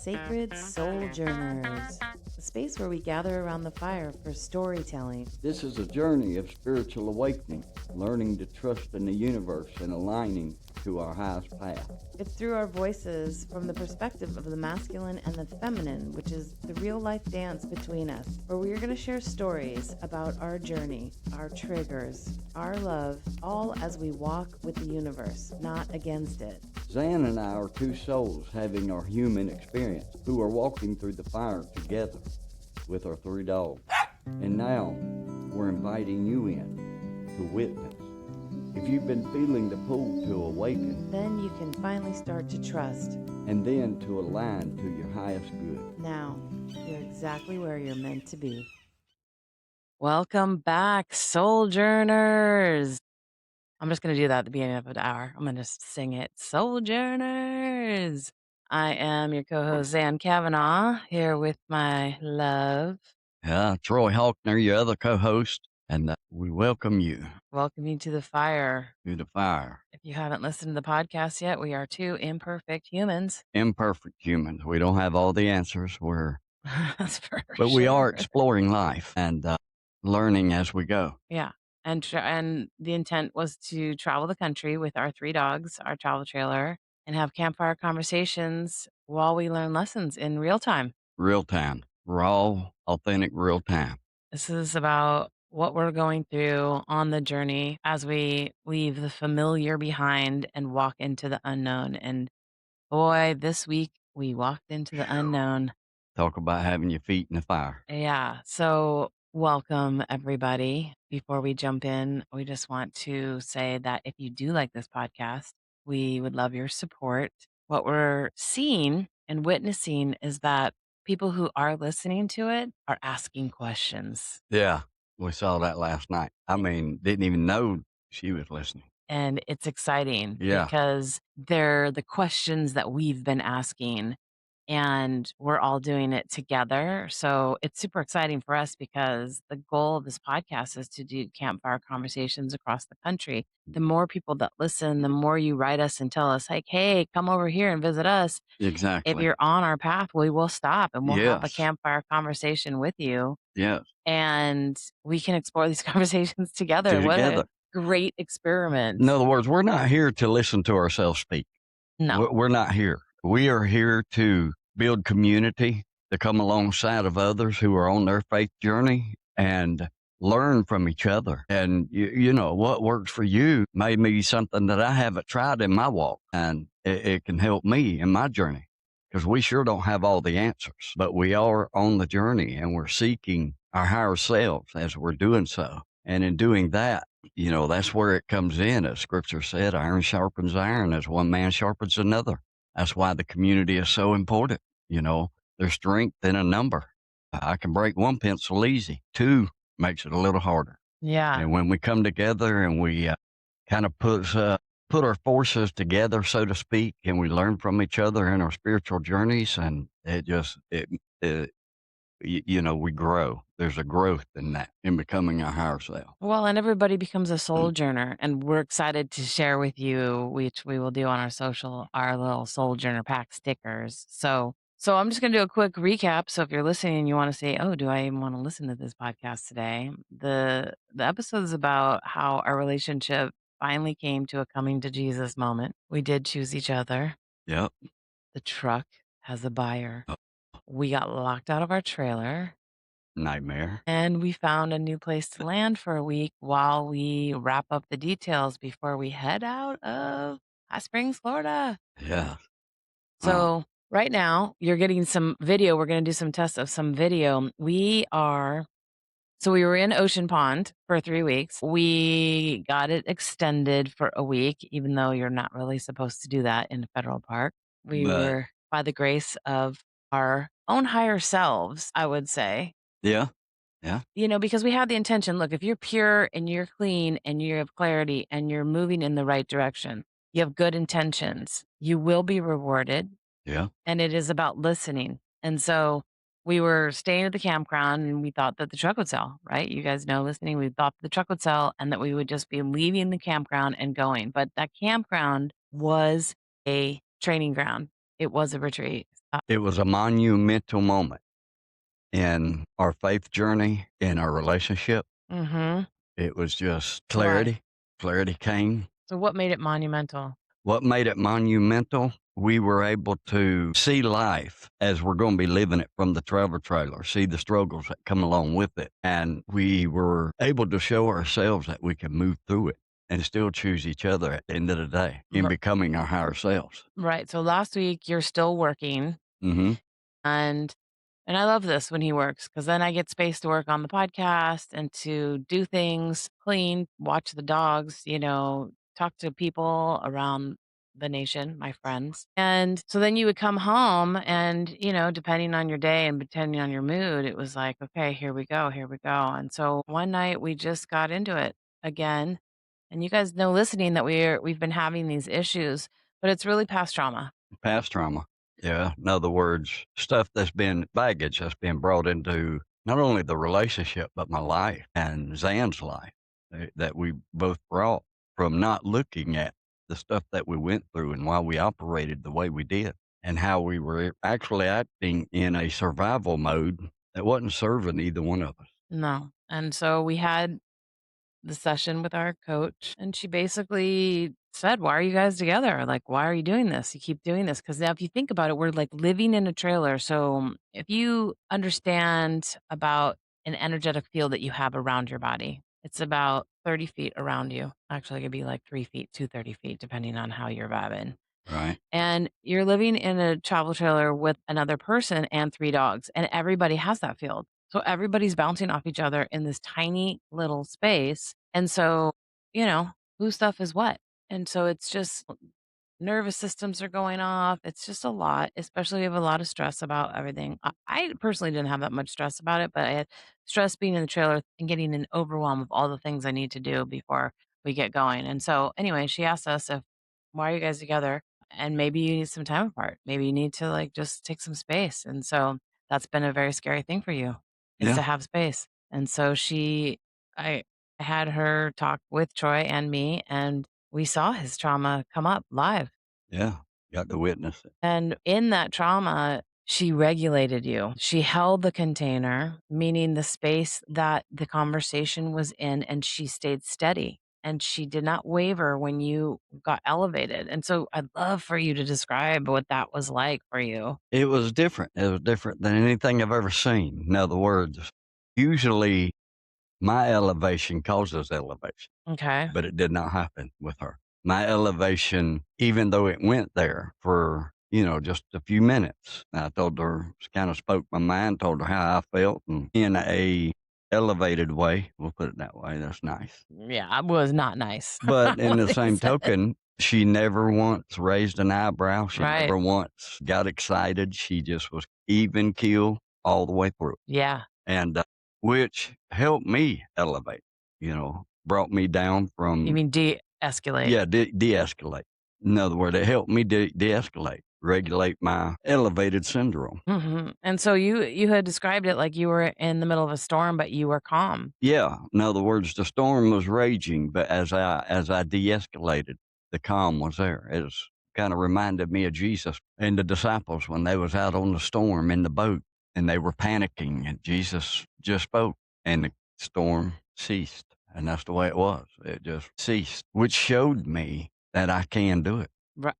Sacred Souljourners, a space where we gather around the fire for storytelling. This is a journey of spiritual awakening, learning to trust in the universe and aligning to our highest path. It's through our voices from the perspective of the masculine and the feminine, which is the real-life dance between us, where we are going to share stories about our journey, our triggers, our love, all as we walk with the universe, not against it. Zan and I are two souls having our human experience who are walking through the fire together with our three dogs. And now we're inviting you in to witness. If you've been feeling the pull to awaken, Then you can finally start to trust. and then to align to your highest good. Now, you're exactly where you're meant to be. Welcome back, Souljourners. I'm just going to do that at the beginning of the hour. I'm going to sing it. Souljourners. I am your co-host, Zan Kavanaugh, here with my love. Yeah, Troy Hawkner, your other co-host, and we welcome you Welcome you to the fire. to the fire. If you haven't listened to the podcast yet, we are two imperfect humans. Imperfect humans. We don't have all the answers. That's for But we are sure. exploring life and learning as we go. Yeah. And the intent was to travel the country with our three dogs, our travel trailer, and have campfire conversations while we learn lessons in real time. Real time, raw, authentic, real time. This is about what we're going through on the journey as we leave the familiar behind and walk into the unknown. And boy, this week we walked into the unknown. Talk about having your feet in the fire. Yeah. So, welcome everybody. Before we jump in, we just want to say that if you do like this podcast, we would love your support. What we're seeing and witnessing is that people who are listening to it are asking questions. Yeah, we saw that last night. I mean, didn't even know she was listening. And it's exciting Yeah. because they're the questions that we've been asking, and we're all doing it together. So it's super exciting for us because the goal of this podcast is to do campfire conversations across the country. The more people that listen, the more you write us and tell us, like, hey, come over here and visit us. Exactly. If you're on our path, we will stop and we'll have a Yes. campfire conversation with you, Yes. and we can explore these conversations together. What a Together. great experiment. In other words, we're not here to listen to ourselves speak. No. We're not here. We are here to build community, to come alongside of others who are on their faith journey and learn from each other. And, you know, what works for you may be something that I haven't tried in my walk, and it can help me in my journey because we sure don't have all the answers, but we are on the journey and we're seeking our higher selves as we're doing so. And in doing that, you know, that's where it comes in. As scripture said, iron sharpens iron as one man sharpens another. That's why the community is so important. You know, there's strength in a number. I can break one pencil easy. Two makes it a little harder. Yeah. And when we come together and we kind of put our forces together, so to speak, and we learn from each other in our spiritual journeys, and you know, we grow. There's a growth in that, in becoming our higher self. Well, and everybody becomes a souljourner, and we're excited to share with you, which we will do on our little Souljourner pack stickers. So I'm just going to do a quick recap. So if you're listening and you want to say, oh, do I even want to listen to this podcast today? The episode is about how our relationship finally came to a coming to Jesus moment. We did choose each other. Yep. The truck has a buyer. We got locked out of our trailer. Nightmare. And we found a new place to land for a week while we wrap up the details before we head out of Hot Springs, Florida. Yeah. So right now you're getting some video. We're going to do some tests of some video. We were in Ocean Pond for 3 weeks. We got it extended for a week, even though you're not really supposed to do that in a federal park. We But- were, by the grace of our own higher selves, I would say. Yeah. You know, because we have the intention, look, if you're pure and you're clean and you have clarity and you're moving in the right direction, you have good intentions, you will be rewarded. Yeah. And it is about listening. And so we were staying at the campground and we thought that the truck would sell, right? You guys know, listening, we thought the truck would sell and that we would just be leaving the campground and going. But that campground was a training ground. It was a retreat. It was a monumental moment in our faith journey, in our relationship. Mhm. It was just Why? clarity. Clarity came. So what made it monumental? What made it monumental? We were able to see life as we're going to be living it from the travel trailer, see the struggles that come along with it. And we were able to show ourselves that we can move through it and still choose each other at the end of the day in R becoming our higher selves. right, so last week, you're still working, Hmm. and and I love this when he works because then I get space to work on the podcast and to do things, clean, watch the dogs, talk to people around the nation, my friends. And so then you would come home and, depending on your day and depending on your mood, it was like, okay, here we go, here we go. And so one night we just got into it again. And you guys know listening that we've been having these issues, but it's really past trauma. Past trauma. Yeah. In other words, stuff that's been baggage that's been brought into not only the relationship, but my life and Zan's life that we both brought from not looking at the stuff that we went through and why we operated the way we did and how we were actually acting in a survival mode that wasn't serving either one of us. No. And so we had the session with our coach, and she basically said, "Why are you guys together? Like, why are you doing this? You keep doing this." Because now, if you think about it, we're like living in a trailer. So, if you understand about an energetic field that you have around your body, it's about 30 feet around you. Actually, it could be like 3 feet to 30 feet, depending on how you're vibing. Right. And you're living in a travel trailer with another person and 3 dogs, and everybody has that field. So everybody's bouncing off each other in this tiny little space, and so, you know, whose stuff is what? And so it's just nervous systems are going off. It's just a lot, especially we have a lot of stress about everything. I personally didn't have that much stress about it, but I had stress being in the trailer and getting an overwhelm of all the things I need to do before we get going. And so, anyway, she asked us if, why are you guys together? And maybe you need some time apart. Maybe you need to like just take some space. And so that's been a very scary thing for you is Yeah. to have space. And so I had her talk with Troy and me, and we saw his trauma come up live. Yeah. Got to witness it. And in that trauma, she regulated you. She held the container, meaning the space that the conversation was in, and she stayed steady. And she did not waver when you got elevated. And so I'd love for you to describe what that was like for you. It was different. It was different than anything I've ever seen. In other words, usually my elevation causes elevation, Okay. but it did not happen with her. My elevation, even though it went there for, just a few minutes, I told her, kind of spoke my mind, told her how I felt, and in a elevated way, we'll put it that way. That's nice. Yeah, it was not nice. But in What the he same said. token, she never once raised an eyebrow. She Right. never once got excited. She just was even keel all the way through. Yeah. And which helped me elevate, brought me down You from, mean de-escalate. yeah, de-escalate. In other words, it helped me de-escalate, regulate my elevated syndrome. And so you had described it like you were in the middle of a storm, but you were calm. Yeah. In other words, the storm was raging, but as I de-escalated, the calm was there. It was kind of reminded me of Jesus and the disciples when they was out on the storm in the boat and they were panicking and Jesus just spoke and the storm ceased. And that's the way it was. It just ceased, which showed me that I can do it.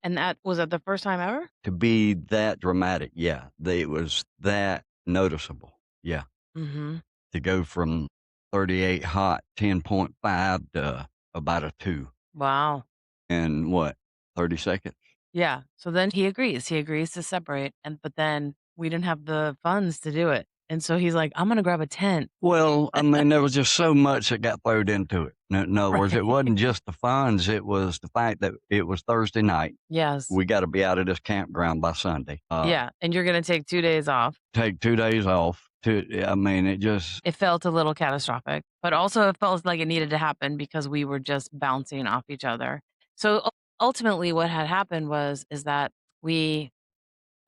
And that was that the first time ever? To be that dramatic, yeah. It was that noticeable. Yeah. Mhm. To go from 38 hot, 10.5 to about a 2 Wow. in what, 30 seconds? Yeah. So then he agrees. He agrees to separate, but then we didn't have the funds to do it. And so he's like, "I'm gonna grab a tent." Well, I mean, there was just so much that got thrown into it. In other words, it Right. wasn't just the funds, it was the fact that it was Thursday night. Yes. We gotta be out of this campground by Sunday. Yeah, and you're gonna take 2 days off. Take 2 days off I mean, it just It felt a little catastrophic, but also it felt like it needed to happen because we were just bouncing off each other. So ultimately what had happened is that we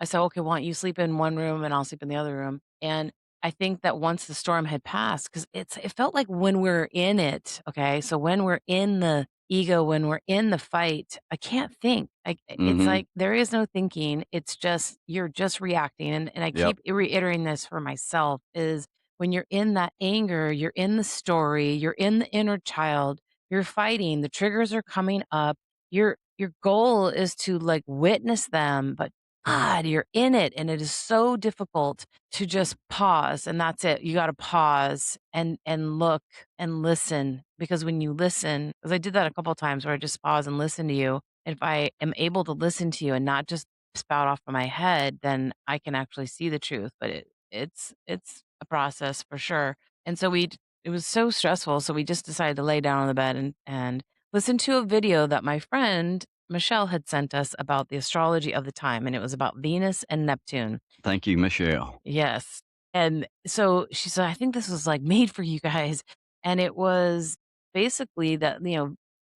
I said, "Okay, why don't you sleep in one room and I'll sleep in the other room?" And I think that once the storm had passed, because it felt like when we're in it, okay, so when we're in the ego when we're in the fight, I can't think. It's Mhm. like there is no thinking. It's just you're just reacting. And I Yep. keep reiterating this for myself is when you're in that anger, you're in the story, you're in the inner child, you're fighting, the triggers are coming up. Your goal is to like witness them, but God, you're in it. And it is so difficult to just pause. And that's it. You gotta pause and look and listen, because when you listen, because I did that a couple of times where I just pause and listen to you. If I am able to listen to you and not just spout off of my head, then I can actually see the truth. But it's a process for sure. And so it was so stressful. So we just decided to lay down on the bed and listen to a video that my friend Michelle had sent us about the astrology of the time, and it was about Venus and Neptune. Thank you, Michelle. Yes. And so she said, I think this was like made for you guys. And it was basically that,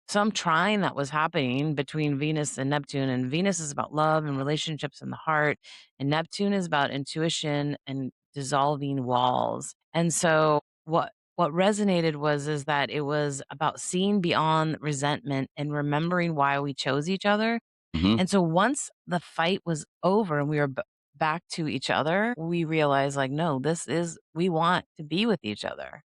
some trine that was happening between Venus and Neptune. And Venus is about love and relationships in the heart. And Neptune is about intuition and dissolving walls. And so what resonated was is that it was about seeing beyond resentment and remembering why we chose each other. Mhm. And so once the fight was over and we were back to each other, we realized like, no, we want to be with each other.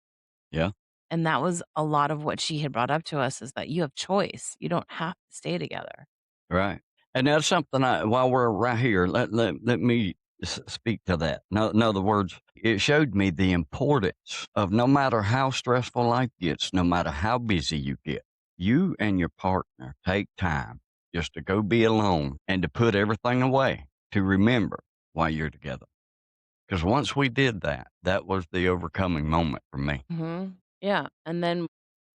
Yeah. And that was a lot of what she had brought up to us is that you have choice. You don't have to stay together. Right. And that's something while we're right here, let me speak to that. No, in other words, it showed me the importance of no matter how stressful life gets, no matter how busy you get, you and your partner take time just to go be alone and to put everything away to remember why you're together. Because once we did that, that was the overcoming moment for me. Yeah. And then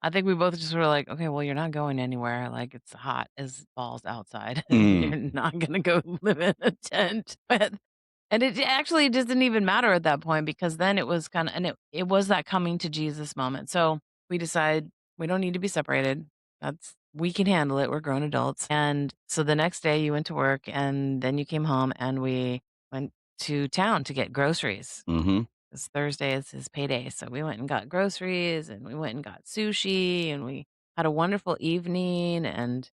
I think we both just were like, okay, well, you're not going anywhere. Like it's hot as balls outside. Mm, You're not gonna go live in a tent. And it actually just didn't even matter at that point because then it was kind of and it was that coming to Jesus moment. So we decided we don't need to be separated. We can handle it. We're grown adults. And so the next day you went to work and then you came home and we went to town to get groceries. mm-hmm. 'Cause Thursday is his payday, so we went and got groceries, and we went and got sushi, and we had a wonderful evening, and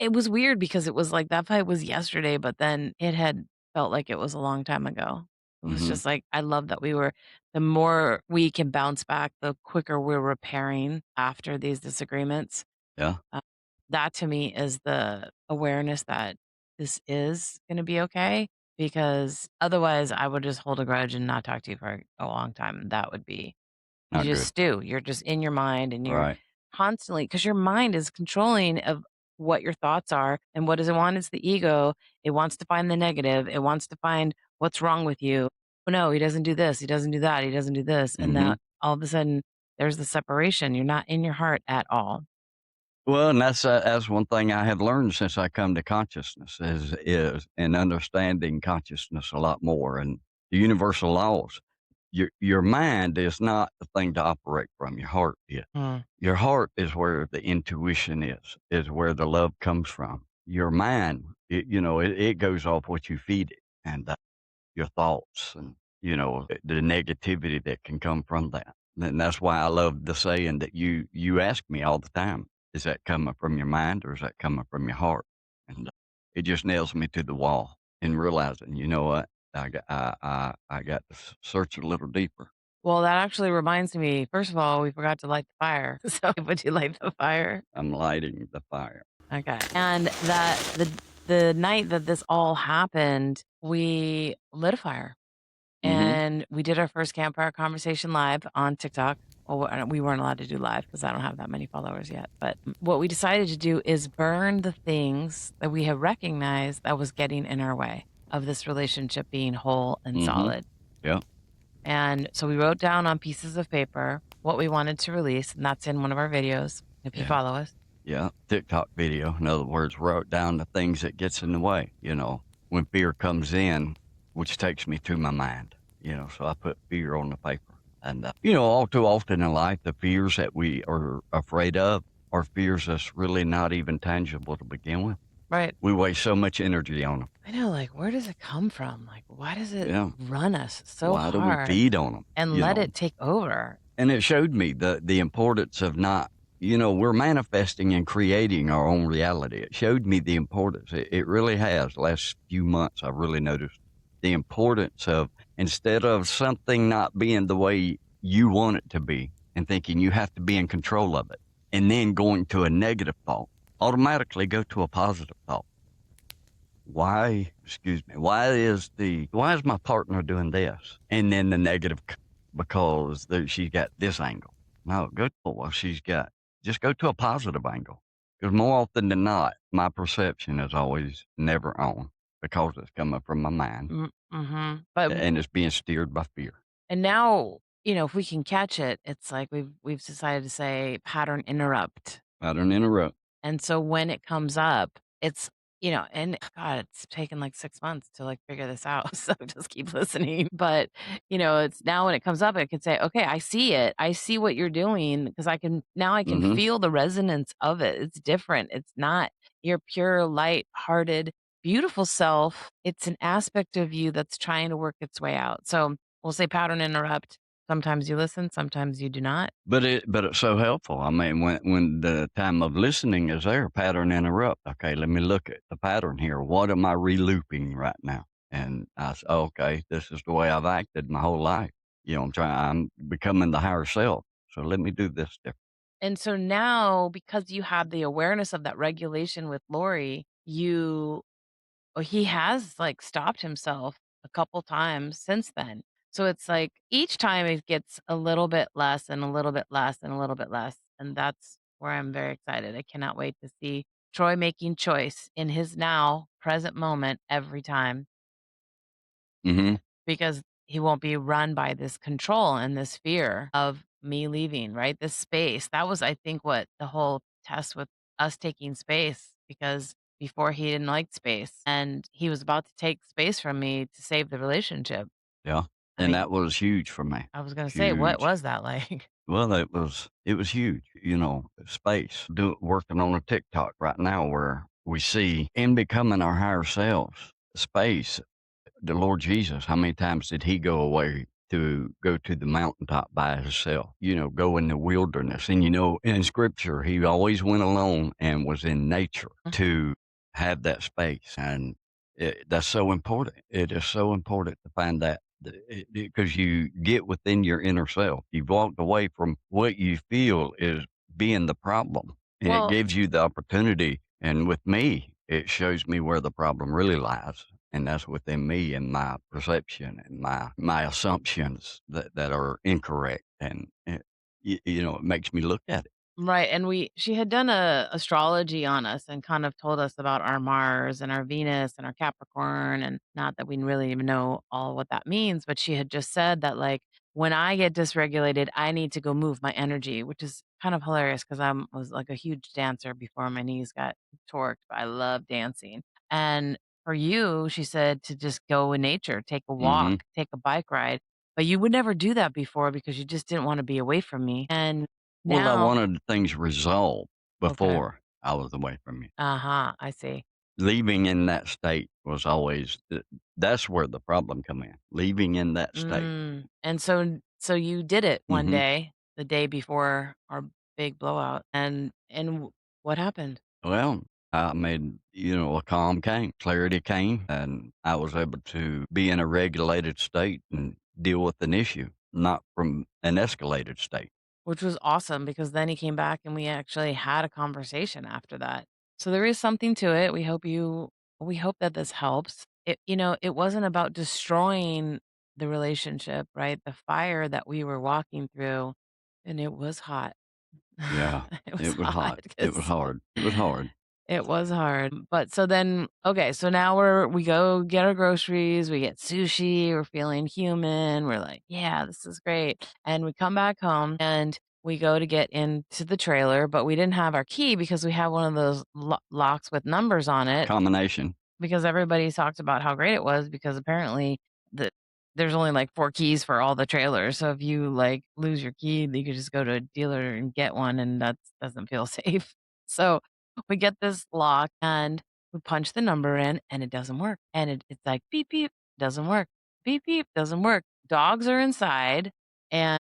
it was weird because it was like that fight was yesterday, but then it had felt like it was a long time ago. It was Mm-hmm. just like, I love that the more we can bounce back, the quicker we're repairing after these disagreements. Yeah. Uh, that to me is the awareness that this is gonna be okay, because otherwise I would just hold a grudge and not talk to you for a long time. That would be you Not just good. stew. You're just in your mind and you're Right. constantly because your mind is controlling of what your thoughts are. And what does it want? It's the ego. It wants to find the negative. It wants to find what's wrong with you. Oh no, he doesn't do this. He doesn't do that. He doesn't do this. And Mm-hmm. that all of a sudden there's the separation. You're not in your heart at all. Well, and that's one thing I have learned since I come to consciousness is in understanding consciousness a lot more and the universal laws. Your mind is not the thing to operate from. Your heart is. Mm. Your heart is where the intuition is where the love comes from. Your mind, it goes off what you feed it and your thoughts and the negativity that can come from that. And that's why I love the saying that you ask me all the time, is that coming from your mind or is that coming from your heart? And it just nails me to the wall in realizing, you know what, I got to search a little deeper. Well, that actually reminds me, first of all, we forgot to light the fire. So would you light the fire? I'm lighting the fire. Okay. And the night that this all happened, we lit a fire Hmm. and we did our first campfire conversation live on TikTok. Well, we weren't allowed to do live because I don't have that many followers yet. But what we decided to do is burn the things that we have recognized that was getting in our way of this relationship being whole and Hmm. solid. Yeah. And so we wrote down on pieces of paper what we wanted to release, and that's in one of our videos if you Yeah. follow us. Yeah, TikTok video. In other words, wrote down the things that gets in the way, when fear comes in, which takes me to my mind, so I put fear on the paper. And, all too often in life, the fears that we are afraid of are fears that's really not even tangible to begin with. Right. We waste so much energy on them. I know, like, where does it come from? Like, why does it Yeah. run us so Why do we hard feed on them? and let it take over? And it showed me the importance of not we're manifesting and creating our own reality. It showed me the importance. It really has. Last few months, I've really noticed the importance of instead of something not being the way you want it to be and thinking you have to be in control of it and then going to a negative thought, automatically go to a positive thought. Excuse me, why is my partner doing this? And then the negative, because she's got this angle. No, go to, well, just go to a positive angle. Because more often than not, my perception is always never on because it's coming from my mind Mhm. But and it's being steered by fear. and now, if we can catch it, it's like we've decided to say pattern interrupt. I don't interrupt. And so when it comes up, it's, and God, it's taken like 6 months to like figure this out. So just keep listening. But, it's now when it comes up, I can say, okay, I see it. I see what you're doing because I can Hmm. feel the resonance of it. It's different. It's not your pure, light hearted, beautiful self. It's an aspect of you that's trying to work its way out. So we'll say pattern interrupt. Sometimes you listen, sometimes you do not. But it's so helpful. I mean, when the time of listening is there, pattern interrupt. Okay, let me look at the pattern here. What am I relooping right now? And I say, okay, this is the way I've acted my whole life. I'm becoming the higher self. So let me do this different. And so now, because you have the awareness of that regulation with Lori, he has like stopped himself a couple times since then. So it's like each time it gets a little bit less and a little bit less and a little bit less. And that's where I'm very excited. I cannot wait to see Troy making choice in his now present moment every time Hmm. because he won't be run by this control and this fear of me leaving, right? This space. That was, I think, what the whole test with us taking space because before he didn't like space and he was about to take space from me to save the relationship. Yeah. I And mean, that was huge for me. I was going to say, what Huge. was that like? Well, it was huge, space. Working on a TikTok right now where we see in becoming our higher selves, space. The Lord Jesus, how many times did he go away to go to the mountaintop by himself? Go in the wilderness. And in scripture, he always went alone and was in nature to have that space. And that's so important. It is so important to find that because you get within your inner self. You've walked away from what you feel is being the problem, and it Well, gives you the opportunity. And with me, it shows me where the problem really lies, and that's within me and my perception and my assumptions that are incorrect, and it makes me look at it. right, and she had done a astrology on us and kind of told us about our Mars and our Venus and our Capricorn, and not that we really even know all what that means, but she had just said that, like, when I get dysregulated, I need to go move my energy, which is kind of hilarious because I was, like, a huge dancer before my knees got torqued, but I love dancing, and for you, she said to just go in nature, take a walk, Hmm. take a bike ride, but you would never do that before because you just didn't wanna be away from me, and Well, I now wanted things resolved okay. before I was away from you. Uh-huh, I see. Leaving in that state was always that's where the problem come in. Leaving in that state. And so you did it one Hmm. day, the day before our big blowout, and what happened? Well, I made, a calm came, clarity came, and I was able to be in a regulated state and deal with an issue, not from an escalated state. Which was awesome because then he came back and we actually had a conversation after that. So there is something to it. We hope that this helps. It wasn't about destroying the relationship, right? The fire that we were walking through, and it was hot. Yeah, It was it was hot hot. It was because hard. It was hard. it was hard. But so then, okay, so now we go get our groceries, we get sushi, we're feeling human. We're like, yeah, this is great. And we come back home and we go to get into the trailer, but we didn't have our key because we have one of those locks with numbers on it Combination. because everybody talked about how great it was because apparently the there's only like 4 keys for all the trailers. So if you like lose your key, you could just go to a dealer and get one and that doesn't feel safe. So we get this lock and we punch the number in and it doesn't work. And it's like beep beep, doesn't work. Beep beep, doesn't work. Dogs are inside and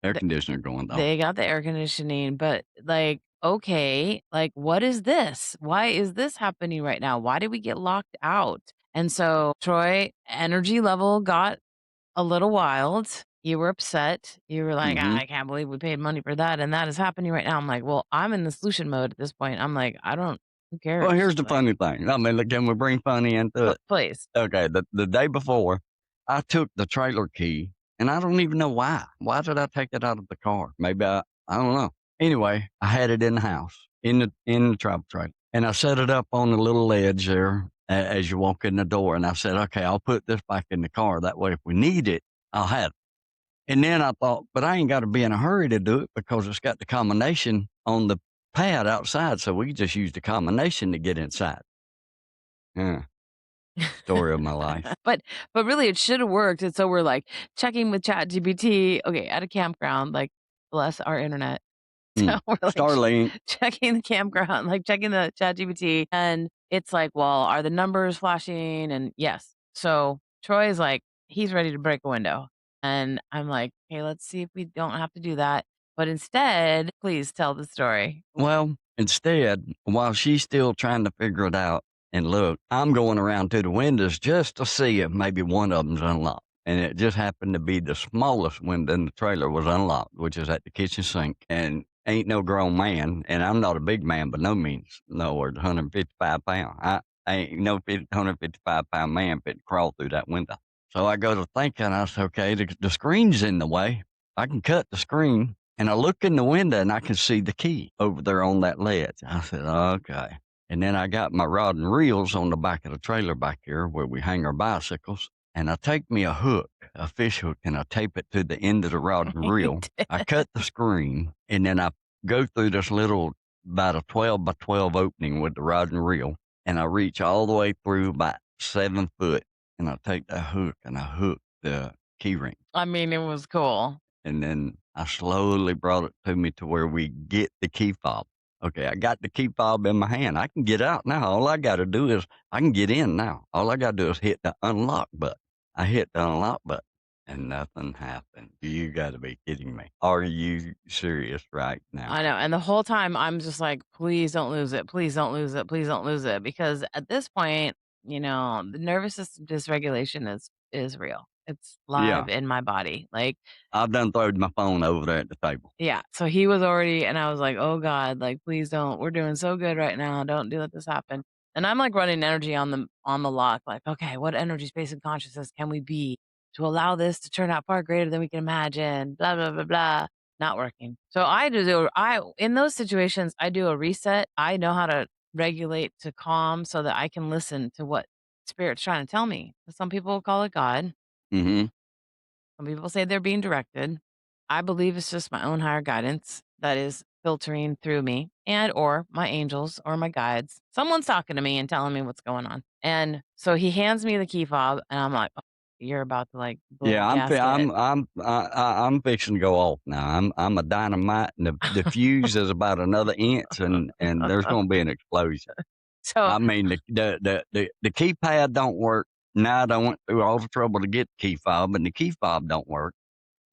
Air th- conditioner going off. they got the air conditioning, but like okay, like, what is this? Why is this happening right now? Why did we get locked out? And so, Troy, energy level got a little wild. You were upset. You were like, Mhm. I can't believe we paid money for that. And that is happening right now. I'm like, well, I'm in the solution mode at this point. I'm like, I don't, who Well, cares? here's the Like, funny thing. I mean, look, can we bring funny into it? please. Okay, the day before, I took the trailer key, and I don't even know why. Why did I take it out of the car? Maybe I don't know. Anyway, I had it in the house, in the travel trailer, and I set it up on the little ledge there as you walk in the door. And I said, okay, I'll put this back in the car. That way, if we need it, I'll have it. And then I thought, but I ain't got to be in a hurry to do it because it's got the combination on the pad outside, so we can just use the combination to get inside. Yeah, story of my life. but really it should have worked. And so we're like checking with Chat GPT. Okay, at a campground, like bless our internet. So we're like Starlink. checking the campground, like checking the Chat GPT, and it's like, well, are the numbers flashing? And yes. So Troy's like, he's ready to break a window. And I'm like, hey, let's see if we don't have to do that. But instead, please tell the story. Well, instead, while she's still trying to figure it out and look, I'm going around to the windows just to see if maybe one of them's unlocked. And it just happened to be the smallest window in the trailer was unlocked, which is at the kitchen sink. And ain't no grown man, and I'm not a big man by no means. No, words, 155 pounds. I ain't no 155-pound man fit to crawl through that window. So I go to thinking, I said, okay, the screen's in the way. I can cut the screen. And I look in the window and I can see the key over there on that ledge. I said, okay. And then I got my rod and reels on the back of the trailer back here where we hang our bicycles. And I take me a hook, a fish hook, and I tape it to the end of the rod and He reel. did. I cut the screen and then I go through this little, about a 12 by 12 opening with the rod and reel. And I reach all the way through about 7 foot. And I take that hook and I hook the key ring. I mean, it was cool. And then I slowly brought it to me to where we get the key fob. Okay, I got the key fob in my hand. I can get out now. All I got to do is I can get in now. All I got to do is hit the unlock button. I hit the unlock button and nothing happened. You got to be kidding me. Are you serious right now? I know. And the whole time I'm just like, please don't lose it. Please don't lose it. Please don't lose it. Because at this point, the nervous system dysregulation is real. It's Yeah, live in my body. Like, I've done throwed my phone over there at the table. yeah. So he was already, and I was like, oh God, like, please don't. We're doing so good right now. Don't do let this happen. And I'm like running energy on the lock, like, okay, what energy, space, and consciousness can we be to allow this to turn out far greater than we can imagine? Blah blah blah blah. Not working. So I in those situations I do a reset. I know how to regulate to calm so that I can listen to what spirit's trying to tell me. Some people call it God. Mm-hmm. Some people say they're being directed. I believe it's just my own higher guidance that is filtering through me and or my angels or my guides. Someone's talking to me and telling me what's going on. And so he hands me the key fob and I'm like, "Oh, you're about to like blow Yeah, the gasket." I'm fixing to go off now. I'm a dynamite, and the fuse is about another inch, and there's going to be an explosion. So I mean, the keypad don't work. Now I went through all the trouble to get the key fob, and the key fob don't work.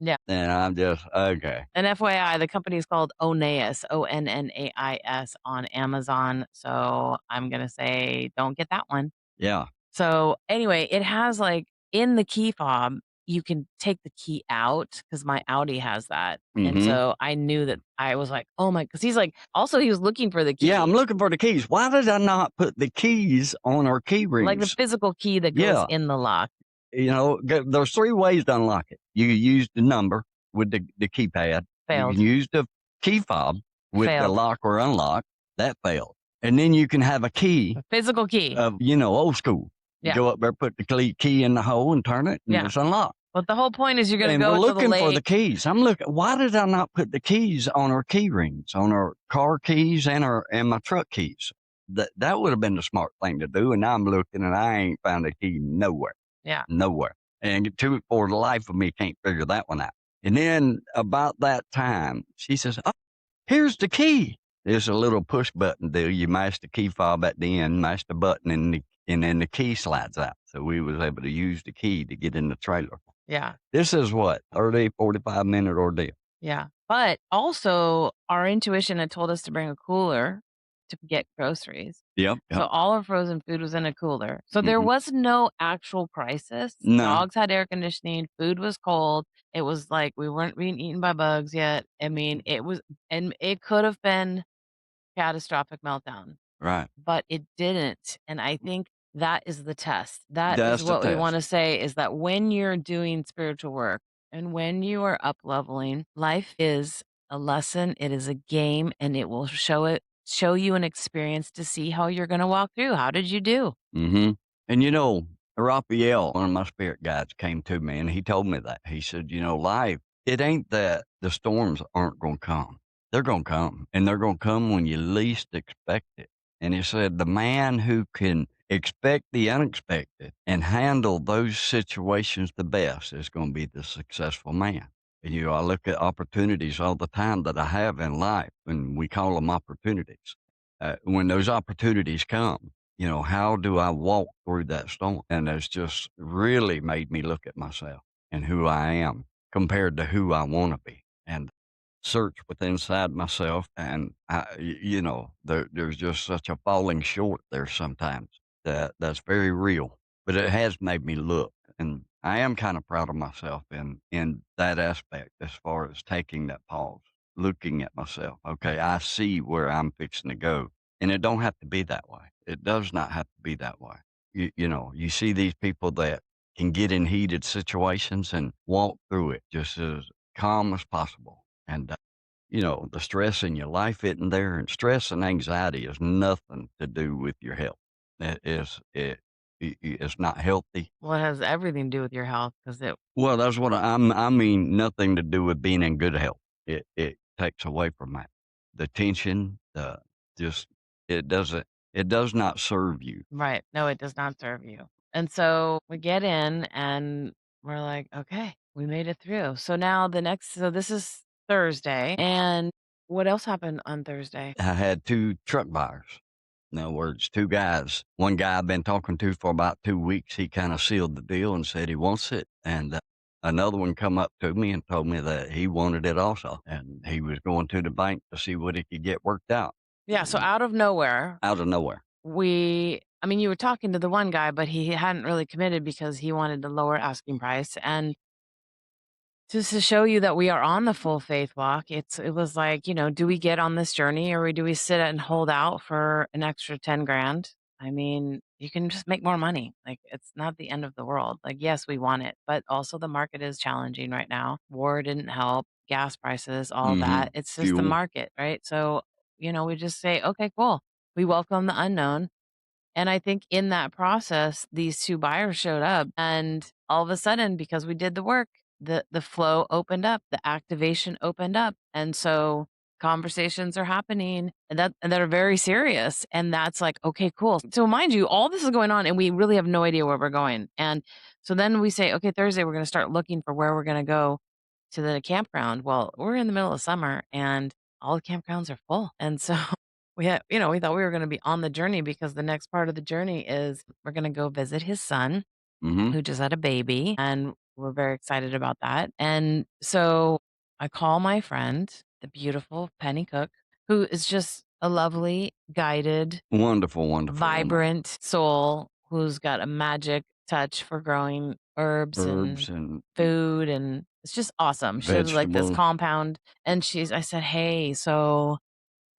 yeah. And I'm just okay. And FYI, the company is called Onais, Onnais on Amazon. So I'm gonna say don't get that one. Yeah. So, anyway, it has, like in the key fob, you can take the key out because my Audi has that, and Hmm. so I knew that I was like, "Oh my," because he's like also, he was looking for the Yeah, I'm key, looking for the keys. Why did I not put the keys on our key like the rings? physical key that goes Yeah. in the lock. There's 3 ways to unlock it. You can use the number with the keypad. You can Failed, use the key fob with the failed. lock or unlock. That failed. And then you can have a key A physical key. of, old school. You Yeah, go up there, put the key in the hole and turn it, and yeah. it's unlocked. But the whole point is you're gonna And we're go to the looking for the lake. keys. I'm looking. Why did I not put the keys on our key rings, on our car keys and my truck keys? That would have been the smart thing to do. And now I'm looking, and I ain't found a key nowhere. Yeah. Nowhere. And for the life of me, can't figure that one out. And then about that time, she says, "Oh, here's the key." There's a little push button deal. You mash the key fob at the end, mash the button, and then the key slides out. So we was able to use the key to get in the trailer. Yeah. This is what, 30, 45 minute ordeal. Yeah. But also, our intuition had told us to bring a cooler to get groceries. Yep, So yep. all our frozen food was in a cooler. So there Mhm. was no actual crisis. No, Dogs had air conditioning, food was cold. It was like we weren't being eaten by bugs yet. I mean, it was, and it could have been catastrophic meltdown, right. but it didn't, and I think that is the test. That is That's the what we test. wanna say is that when you're doing spiritual work and when you are up leveling, life is a lesson, it is a game, and it will show you an experience to see how you're gonna walk through. How did you do? Mhm. And, Raphael, one of my spirit guides, came to me and he told me that. He said, "Life, it ain't that the storms aren't gonna come. They're gonna come, and they're gonna come when you least expect it." And he said, "The man who can expect the unexpected and handle those situations the best is gonna be the successful man." And, I look at opportunities all the time that I have in life, and we call them opportunities. When those opportunities come, how do I walk through that storm? And it's just really made me look at myself and who I am compared to who I want to be and search within inside myself. And, there's just such a falling short there sometimes that's very real, but it has made me look. And I am kind of proud of myself in that aspect as far as taking that pause, looking at myself. Okay, I see where I'm fixing to go, and it don't have to be that way. It does not have to be that way. You see these people that can get in heated situations and walk through it just as calm as possible. And, the stress in your life isn't there, and stress and anxiety is nothing to do with your health. It's not healthy. Well, it has everything to do with your health because it Well, that's what I mean, nothing to do with being in good health. It takes away from that. The tension, just it does not serve you. right. No, it does not serve you. And so we get in and we're like, "Okay, we made it through." So this is Thursday, and what else happened on Thursday? I had 2 truck buyers. In other words, 2 guys. One guy I've been talking to for about 2 weeks, he kinda sealed the deal and said he wants it, and, another one come up to me and told me that he wanted it also, and he was going to the bank to see what he could get worked out, Yeah, so out of nowhere, out of nowhere. I mean, you were talking to the one guy, but he hadn't really committed because he wanted the lower asking price, and just to show you that we are on the full faith walk, it was like, do we get on this journey or do we sit and hold out for an extra 10 grand? I mean, you can just make more money. Like, it's not the end of the world. Like, yes, we want it, but also the market is challenging right now. War didn't help, gas prices, all that. Mhm. It's just the Fuel. market, right? So, we just say, okay, cool. We welcome the unknown. And I think in that process, these 2 buyers showed up, and all of a sudden, because we did the work, the flow opened up, the activation opened up, and so conversations are happening and that are very serious, and that's like, "Okay, cool." So mind you, all this is going on, and we really have no idea where we're going, and so then we say, "Okay, Thursday, we're gonna start looking for where we're gonna go to the campground." Well, we're in the middle of summer, and all the campgrounds are full, and so we thought we were gonna be on the journey because the next part of the journey is we're gonna go visit his son, Mhm. who just had a baby, and we're very excited about that. And so I call my friend, the beautiful Penny Cook, who is just a lovely, guided, Wonderful, wonderful woman. vibrant soul who's got a magic touch for growing herbs and Herbs and food, and it's just awesome. She has, like, this vegetables. compound, and I said, "Hey, so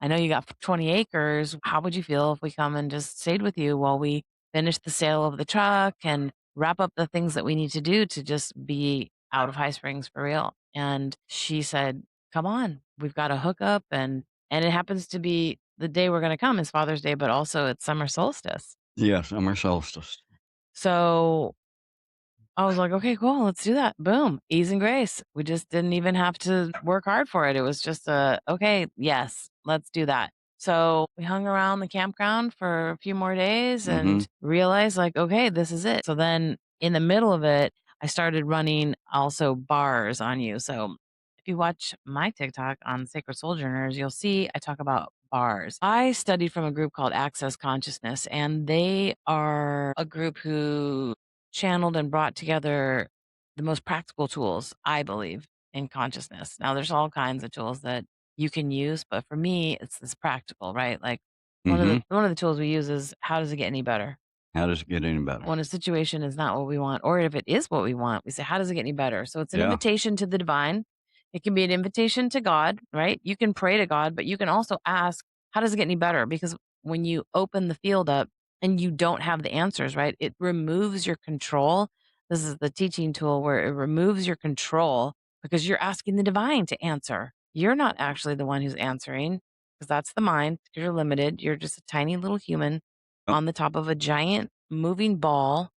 I know you got 20 acres. How would you feel if we come and just stayed with you while we finish the sale of the truck and wrap up the things that we need to do to just be out of High Springs for real?" And she said, "Come on, we've got a hookup." And it happens to be the day we're going to come is Father's Day, but also it's summer solstice. Yeah, summer solstice. So I was like, "Okay, cool, let's do that." Boom, ease and grace. We just didn't even have to work hard for it. It was just "Okay, yes, let's do that." So, we hung around the campground for a few more days Mhm. and realized, like, "Okay, this is it." So then in the middle of it, I started running also bars on you. So, if you watch my TikTok on Sacred Souljourners, you'll see I talk about bars. I studied from a group called Access Consciousness, and they are a group who channeled and brought together the most practical tools, I believe, in consciousness. Now, there's all kinds of tools that you can use, but for me, it's this practical, right? Like Mhm. one of the tools we use is how does it get any better? How does it get any better? When a situation is not what we want, or if it is what we want, we say, how does it get any better? So it's an Yeah. invitation to the divine. It can be an invitation to God, right? You can pray to God, but you can also ask, how does it get any better? Because when you open the field up and you don't have the answers, right? It removes your control. This is the teaching tool where it removes your control because you're asking the divine to answer. You're not actually the one who's answering because that's the mind. You're limited. You're just a tiny little human Oh, on the top of a giant moving ball.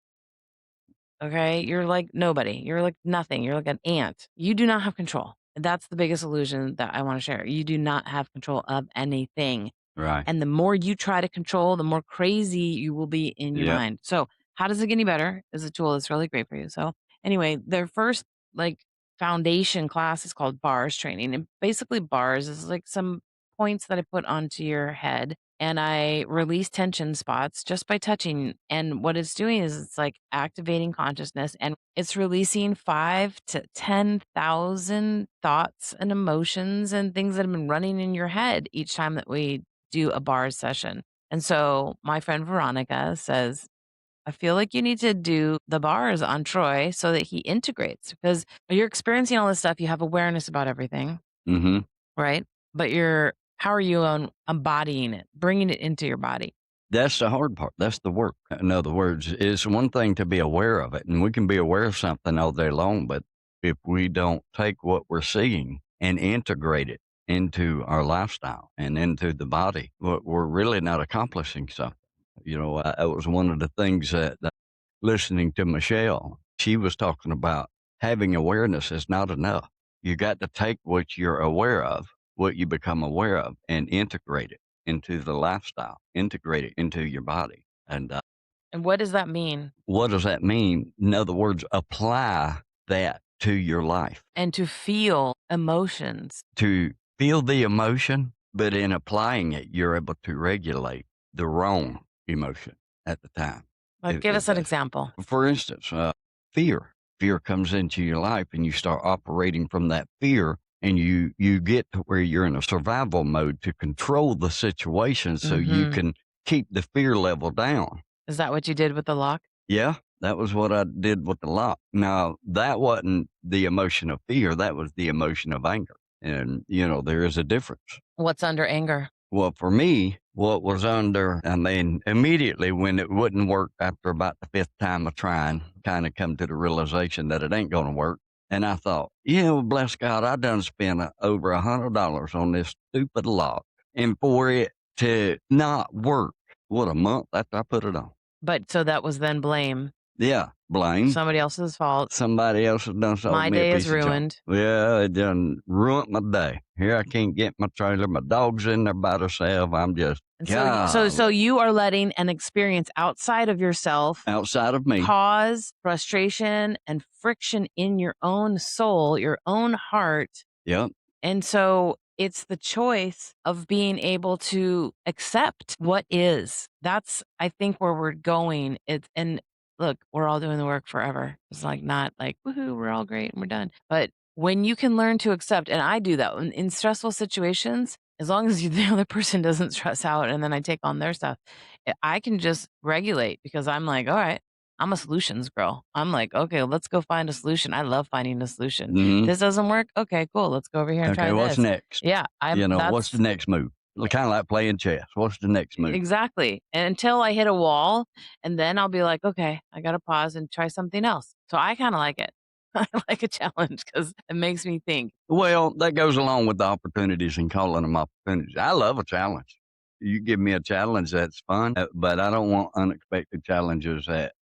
Okay. You're like nobody. You're like nothing. You're like an ant. You do not have control. That's the biggest illusion that I want to share. You do not have control of anything. right. And the more you try to control, the more crazy you will be in your Yep. mind. So, how does it get any better? Is a tool that's really great for you. So, anyway, their first like foundation class is called bars training. And basically, bars is like some points that I put onto your head and I release tension spots just by touching. And what it's doing is it's like activating consciousness and it's releasing 5 to 10,000 thoughts and emotions and things that have been running in your head each time that we do a bars session. And so my friend Veronica says, I feel like you need to do the bars on Troy so that he integrates because you're experiencing all this stuff. You have awareness about everything, Mhm. right? But how are you on embodying it, bringing it into your body? That's the hard part. That's the work. In other words, it's one thing to be aware of it, and we can be aware of something all day long, but if we don't take what we're seeing and integrate it into our lifestyle and into the body, we're really not accomplishing something. That was one of the things that listening to Michelle, she was talking about having awareness is not enough. You got to take what you're aware of, what you become aware of, and integrate it into the lifestyle, integrate it into your body. And And what does that mean? what does that mean? In other words, apply that to your life And to feel emotions. to feel the emotion, but in applying it, you're able to regulate the wrong emotion at the time. Like, give If us an that's, example. for instance, fear. Fear comes into your life, and you start operating from that fear, and you get to where you're in a survival mode to control the situation, so you Hmm. can keep the fear level down. Is that what you did with the lock? Yeah, that was what I did with the lock. Now, that wasn't the emotion of fear, that was the emotion of anger. And, there is a difference. What's under anger? Well, for me, what was immediately when it wouldn't work after about the fifth time of trying, kind of come to the realization that it ain't going to work. And I thought, bless God, I done spent over $100 on this stupid lock. And for it to not work, what, a month after I put it on? But so that was then blame. Yeah, blame. Somebody else's fault. Somebody else has done sold My me a day is piece of junk. ruined. Yeah, it done ruined my day. Here I can't get my trailer. My dog's in there by herself. I'm just, And so golly, you are letting an experience outside of yourself outside of me. cause frustration and friction in your own soul, your own heart. Yep. And so it's the choice of being able to accept what is. That's, I think, where we're going. And look, we're all doing the work forever. It's like not like, woohoo, we're all great and we're done. But when you can learn to accept, and I do that in stressful situations, as long as the other person doesn't stress out and then I take on their stuff, I can just regulate because I'm like, all right, I'm a solutions girl. I'm like, okay, let's go find a solution. I love finding a solution. Hmm. This doesn't work. Okay, cool. Let's go over here and Okay, try what's this. next? Yeah, What's the that's next move? Kind of like playing chess. What's the next move? exactly. And until I hit a wall, and then I'll be like, okay, I got to pause and try something else. So I kind of like it. I like a challenge because it makes me think. Well, that goes along with the opportunities and calling them opportunities. I love a challenge. You give me a challenge that's fun, but I don't want unexpected challenges that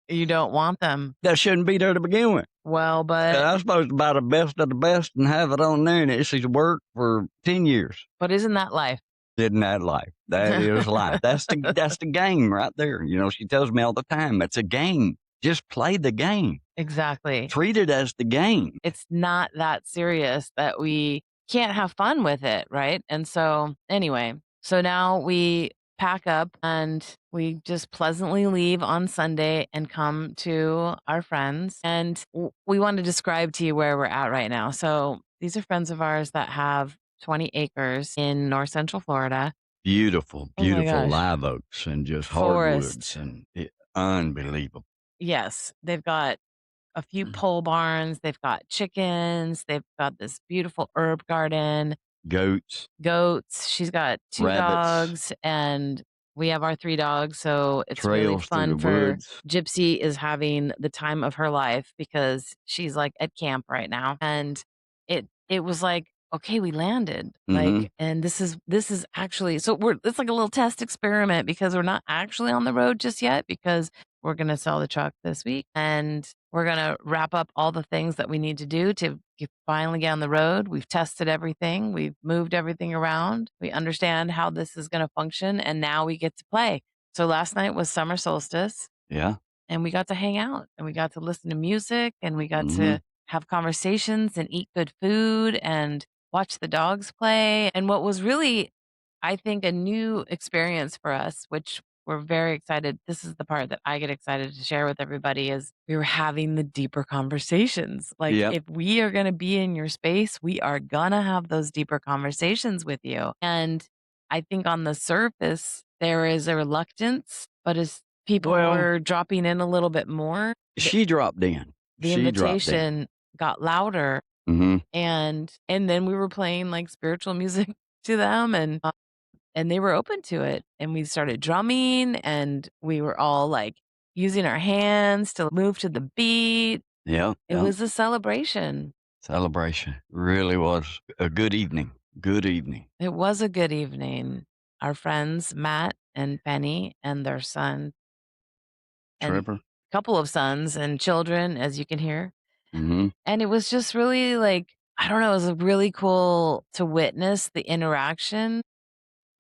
You don't want them. that shouldn't be there to begin with. Well, but I'm supposed to buy the best of the best and have it on there, and it's work for 10 years. isn't that life? Isn't that life? That is life. That's the game right there. She tells me all the time, it's a game. Just play the game. Exactly. Treat it as the game. It's not that serious that we can't have fun with it, right? And so, anyway, so now we pack up and we just pleasantly leave on Sunday and come to our friends. And we want to describe to you where we're at right now. So these are friends of ours that have 20 acres in north central Florida. Beautiful, Oh my beautiful gosh. live oaks and just hardwoods Forest. and unbelievable. Yes. They've got a few Mhm. pole barns. They've got chickens. They've got this beautiful herb garden. Goats, Goats. She's got 2 rabbits, dogs, and we have our 3 dogs, so it's really trails through fun the for woods. Gypsy is having the time of her life because she's, like, at camp right now, and it was like, "Okay, we landed," Mhm. like, and this is actually so we're it's like a little test experiment because we're not actually on the road just yet because we're gonna sell the truck this week, and we're gonna wrap up all the things that we need to do to finally get on the road. We've tested everything. We've moved everything around. We understand how this is gonna function, and now we get to play. So last night was summer solstice, Yeah. and we got to hang out, and we got to listen to music, and we got Mhm. to have conversations and eat good food and watch the dogs play. And what was really, I think, a new experience for us, which we're very excited. This is the part that I get excited to share with everybody is we were having the deeper conversations. Like Yep. if we are going to be in your space, we are going to have those deeper conversations with you. And I think on the surface there is a reluctance, but as people Well, were dropping in a little bit more, she dropped in. the She dropped in. invitation got louder Mhm. and then we were playing like spiritual music to them and they were open to it, and we started drumming, and we were all, like, using our hands to move to the beat. Yep, It yep. was a celebration. Celebration. Really was a good evening. Good evening. It was a good evening. Our friends, Matt and Penny and their son and Trevor. couple of sons and children, as you can hear, Mhm. and it was just really, like, I don't know, it was really cool to witness the interaction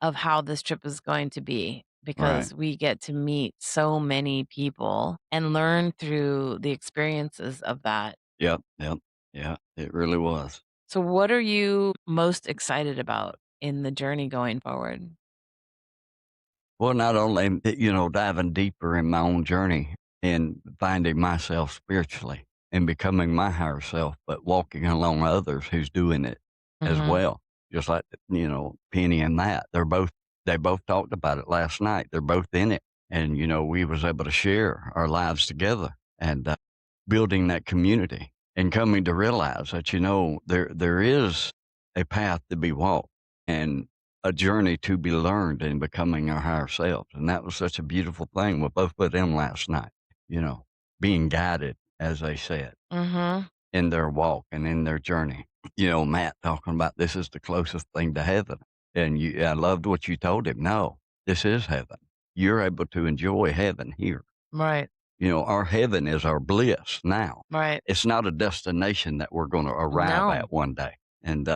of how this trip is going to be Right. because we get to meet so many people and learn through the experiences of that. Yep, yep. Yeah, it really was. So, what are you most excited about in the journey going forward? Well, not only, diving deeper in my own journey and finding myself spiritually and becoming my higher self, but walking along others who's doing it as Mhm. well. Just like, Penny and Matt. They both talked about it last night. They're both in it. And, we was able to share our lives together and building that community and coming to realize that, there is a path to be walked and a journey to be learned in becoming our higher selves. And that was such a beautiful thing with both of them last night, being guided, as they said, Mhm. in their walk and in their journey. Matt talking about this is the closest thing to heaven. And I loved what you told him. No, this is heaven. You're able to enjoy heaven here. Right. Our heaven is our bliss now. Right. It's not a destination that we're going to arrive No. at one day. And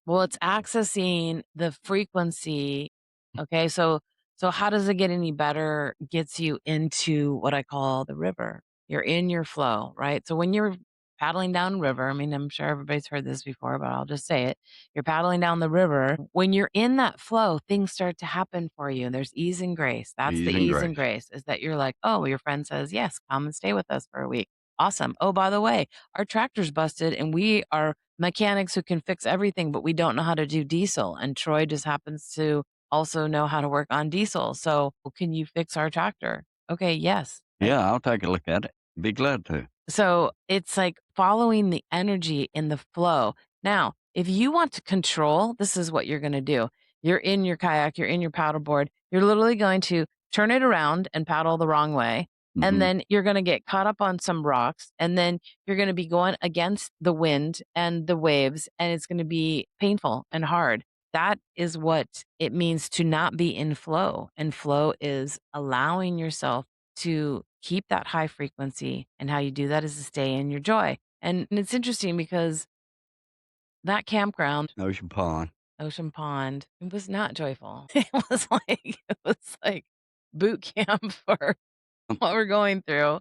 Well, it's accessing the frequency. Okay, so how does it get any better? Gets you into what I call the river. You're in your flow, right? So when you're paddling down river, I mean, I'm sure everybody's heard this before, but I'll just say it. You're paddling down the river. When you're in that flow, things start to happen for you. There's ease and grace. That's the ease and ease and grace. grace is that you're like, oh, your friend says, yes, come and stay with us for a week. Awesome. Oh, by the way, our tractor's busted and we are mechanics who can fix everything, but we don't know how to do diesel. And Troy just happens to also know how to work on diesel. So, can you fix our tractor? Okay, yes. Yeah, I'll take a look at it. Be glad to. So it's like following the energy in the flow. Now, if you want to control, this is what you're going to do. You're in your kayak, you're in your paddleboard. You're literally going to turn it around and paddle the wrong way. And Mhm. then you're going to get caught up on some rocks. And then you're going to be going against the wind and the waves. And it's going to be painful and hard. That is what it means to not be in flow. And flow is allowing yourself to keep that high frequency, and how you do that is to stay in your joy. And it's interesting because that campground, Ocean Pond. Ocean Pond, it was not joyful. It was like boot camp for what we're going through.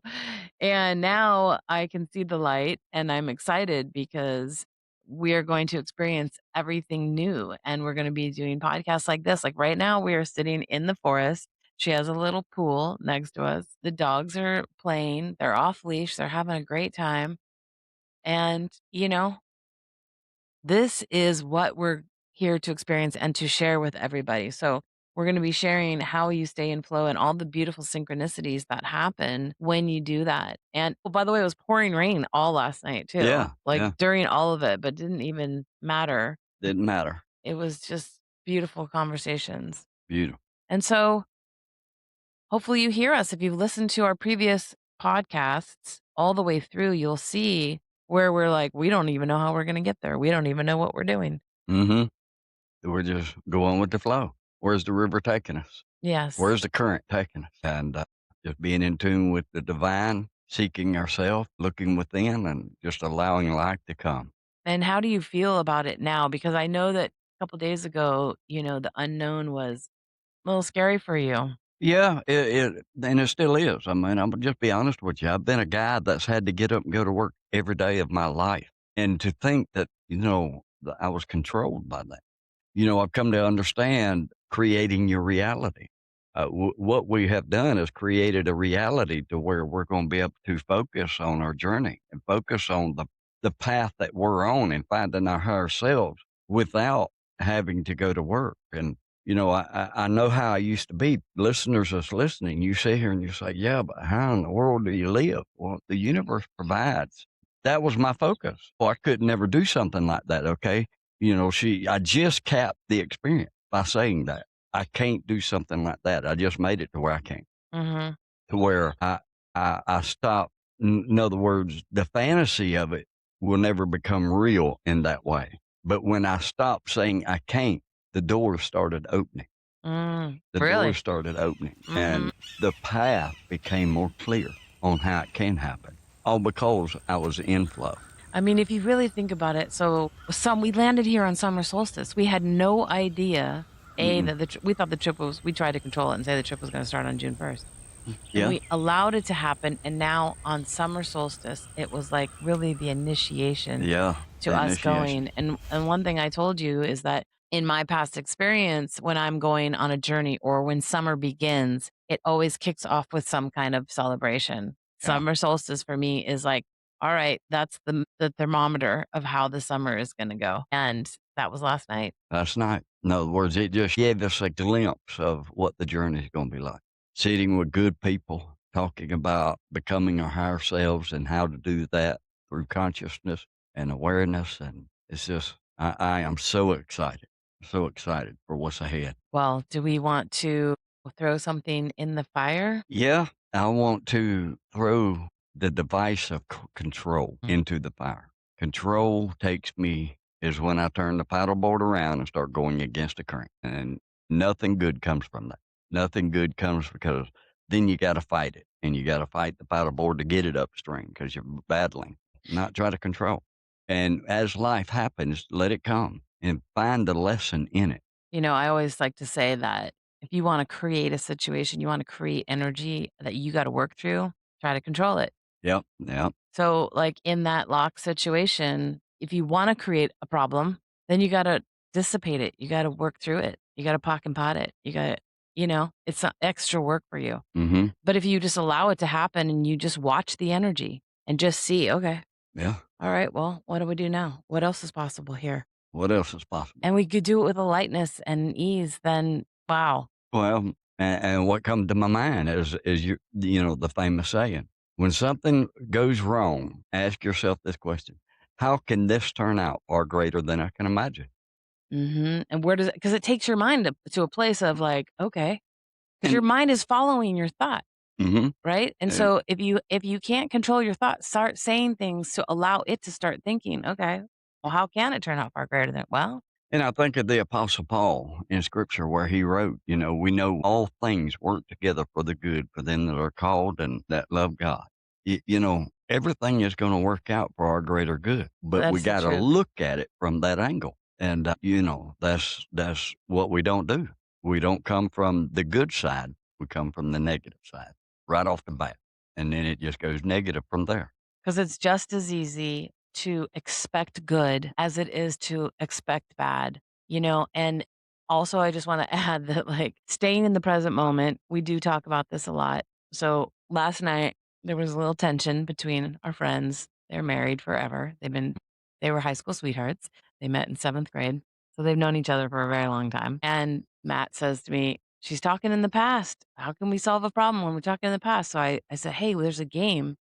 And now I can see the light and I'm excited because we are going to experience everything new, and we're gonna be doing podcasts like this. Like, right now, we are sitting in the forest. She has a little pool next to us. The dogs are playing. They're off leash. They're having a great time. And, this is what we're here to experience and to share with everybody. So, we're going to be sharing how you stay in flow and all the beautiful synchronicities that happen when you do that. And oh, by the way, it was pouring rain all last night too, Yeah, like yeah, during all of it, but didn't even matter. didn't matter. It was just beautiful conversations. Beautiful. And so, hopefully, you hear us. If you've listened to our previous podcasts all the way through, you'll see where we're like, we don't even know how we're going to get there. We don't even know what we're doing. Mhm. We're just going with the flow. Where's the river taking us? Yes. Where's the current taking us? And, just being in tune with the divine, seeking ourselves, looking within, and just allowing life to come. And how do you feel about it now? Because I know that a couple days ago, the unknown was a little scary for you. Yeah, it and it still is. I mean, Imma just be honest with you. I've been a guy that's had to get up and go to work every day of my life, and to think that, that I was controlled by that. I've come to understand creating your reality. What we have done is created a reality to where we're going to be able to focus on our journey and focus on the path that we're on and finding our higher selves without having to go to work. And, I know how I used to be. Listeners that's listening, you sit here and you say, yeah, but how in the world do you live? Well, the universe provides. That was my focus. Well, I could never do something like that. Okay. I just capped the experience by saying that. I can't do something like that. I just made it to where I can't, Mhm. to where I stopped. In other words, the fantasy of it will never become real in that way. But when I stopped saying I can't, the doors started opening. The doors Really? started opening, Mhm. and the path became more clear on how it can happen, all because I was in flow. I mean, if you really think about it, so we landed here on summer solstice. We had no idea, Mm-mm. that we thought the trip was we tried to control it and say the trip was gonna start on June 1st. And Yeah, we allowed it to happen, and now on summer solstice, it was, like, really the initiation yeah, to the us initiation. going, and one thing I told you is that in my past experience, when I'm going on a journey or when summer begins, it always kicks off with some kind of celebration. Yeah. Summer solstice for me is like, "All right, that's the thermometer of how the summer is gonna go," and that was last night. Last night. In other words, it just gave us a glimpse of what the journey is going to be like. Sitting with good people, talking about becoming our higher selves and how to do that through consciousness and awareness. And it's just, I am so excited for what's ahead. Well, do we want to throw something in the fire? Yeah, I want to throw the device of control Mm. into the fire. Control takes me is when I turn the paddleboard around and start going against the current, and nothing good comes from that. Nothing good comes because then you got to fight it, and you got to fight the paddleboard to get it upstream because you're battling, not try to control. And as life happens, let it come and find the lesson in it. I always like to say that if you wanna create a situation, you wanna create energy that you gotta work through, try to control it. Yep, yep. So, like, in that lock situation, if you wanna create a problem, then you gotta dissipate it. You gotta work through it. You gotta pock and pot it. It's extra work for you. Mm-hmm. But if you just allow it to happen and you just watch the energy and just see, "Okay, Yeah. alright, well, what do we do now? What else is possible here?" What else is possible? And we could do it with a lightness and ease, then wow. Well, and what comes to my mind is the famous saying, when something goes wrong, ask yourself this question: how can this turn out far greater than I can imagine? Mhm, and where does it? Because it takes your mind to a place of like, okay, because And your mind is following your thought, hmm right? And and, so if you can't control your thoughts, start saying things to allow it to start thinking, okay, well, how can it turn out far greater than well, and I think of the Apostle Paul in Scripture where he wrote, we know all things work together for the good for them that are called and that love God. Everything is going to work out for our greater good, but we that's the got to truth. look at it from that angle. And that's what we don't do. We don't come from the good side. We come from the negative side right off the bat, and then it just goes negative from there. Because it's just as easy. to expect good as it is to expect bad, and also I just want to add that like staying in the present moment, we do talk about this a lot. So last night there was a little tension between our friends. They're married forever. They were high school sweethearts. They met in 7th grade. So they've known each other for a very long time. And Matt says to me, she's talking in the past. How can we solve a problem when we're talking in the past? So I said, hey, well, there's a game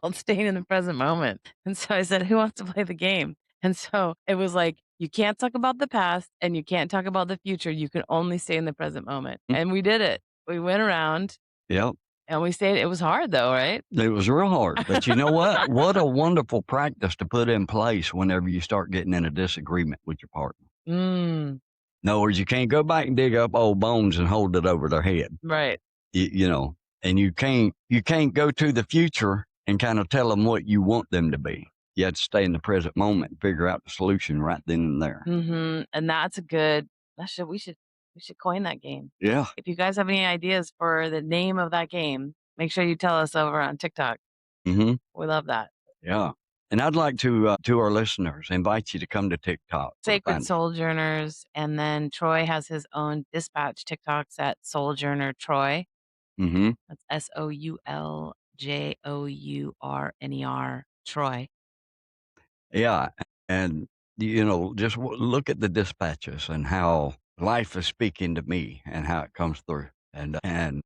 called staying in the present moment. And so I said, who wants to play the game? And so it was like, you can't talk about the past and you can't talk about the future. You can only stay in the present moment. Mm. And we did it. We went around Yep. and we stayed. It was hard though, right? It was real hard, but you know what? What a wonderful practice to put in place whenever you start getting in a disagreement with your partner. Mm, In other words, you can't go back and dig up old bones and hold it over their head. right. You know, and you can't go to the future and kind of tell them what you want them to be. You have to stay in the present moment and figure out the solution right then and there. And that's a good, we should coin that game. Yeah. If you guys have any ideas for the name of that game, make sure you tell us over on TikTok. Hmm. We love that. Yeah. And I'd like to our listeners, invite you to come to TikTok. Sacred Find us. Souljourners, and then Troy has his own dispatch TikToks at Souljourner Troy. Hmm. That's SOULJOURNER Troy. Yeah. And, just look at the dispatches and how life is speaking to me and how it comes through. And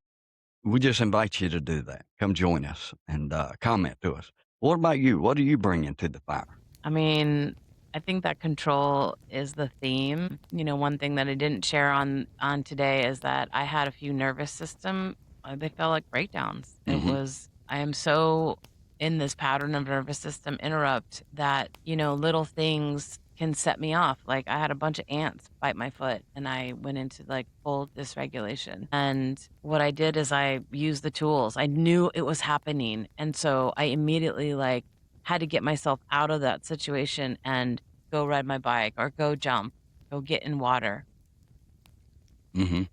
we just invite you to do that. Come join us and comment to us. What about you? What are you bringing to the fire? I mean, I think that control is the theme. One thing that I didn't share on today is that I had a few nervous system. They felt like breakdowns. Hmm. I am so in this pattern of nervous system interrupt that little things can set me off. Like I had a bunch of ants bite my foot, and I went into like full dysregulation. And what I did is I used the tools. I knew it was happening, and so I immediately like had to get myself out of that situation and go ride my bike or go jump, go get in water. Hmm.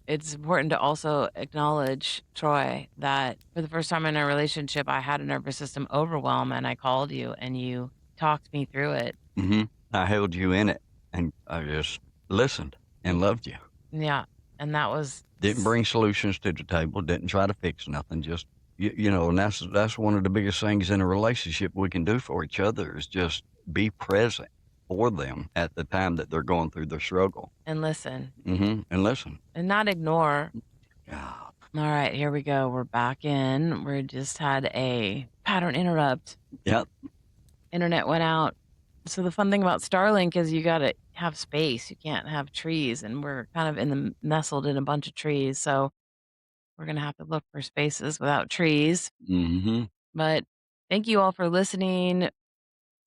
It's important to also acknowledge, Troy, that for the first time in our relationship, I had a nervous system overwhelm and I called you and you talked me through it. Hmm. I held you in it and I just listened and loved you. Yeah. And that was, Didn't bring solutions to the table. Didn't try to fix nothing. Just and that's one of the biggest things in a relationship we can do for each other is just be present for them at the time that they're going through their struggle. and listen And listen. and not ignore. Yeah. All right, here we go. We're back in. We just had a pattern interrupt. Yep. Internet went out. So the fun thing about Starlink is you got to have space. You can't have trees, and we're kind of nestled in a bunch of trees. So we're gonna have to look for spaces without trees. Hmm. But thank you all for listening.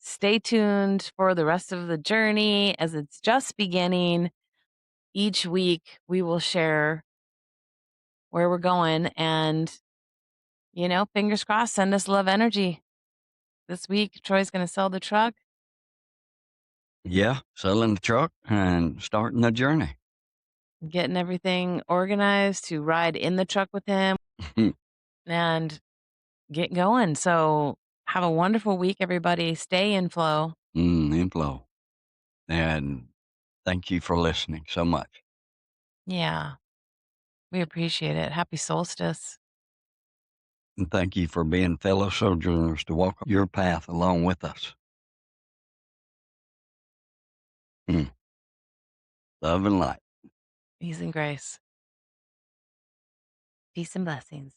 Stay tuned for the rest of the journey as it's just beginning. Each week we will share where we're going, and fingers crossed. Send us love energy. This week, Troy's gonna sell the truck. Yeah. Selling the truck and starting the journey. Getting everything organized to ride in the truck with him and get going. So have a wonderful week, everybody. Stay in flow. Inflow. And thank you for listening so much. Yeah, we appreciate it. Happy solstice. And thank you for being fellow sojourners to walk your path along with us. Mm. Love and light. Peace and grace. Peace and blessings.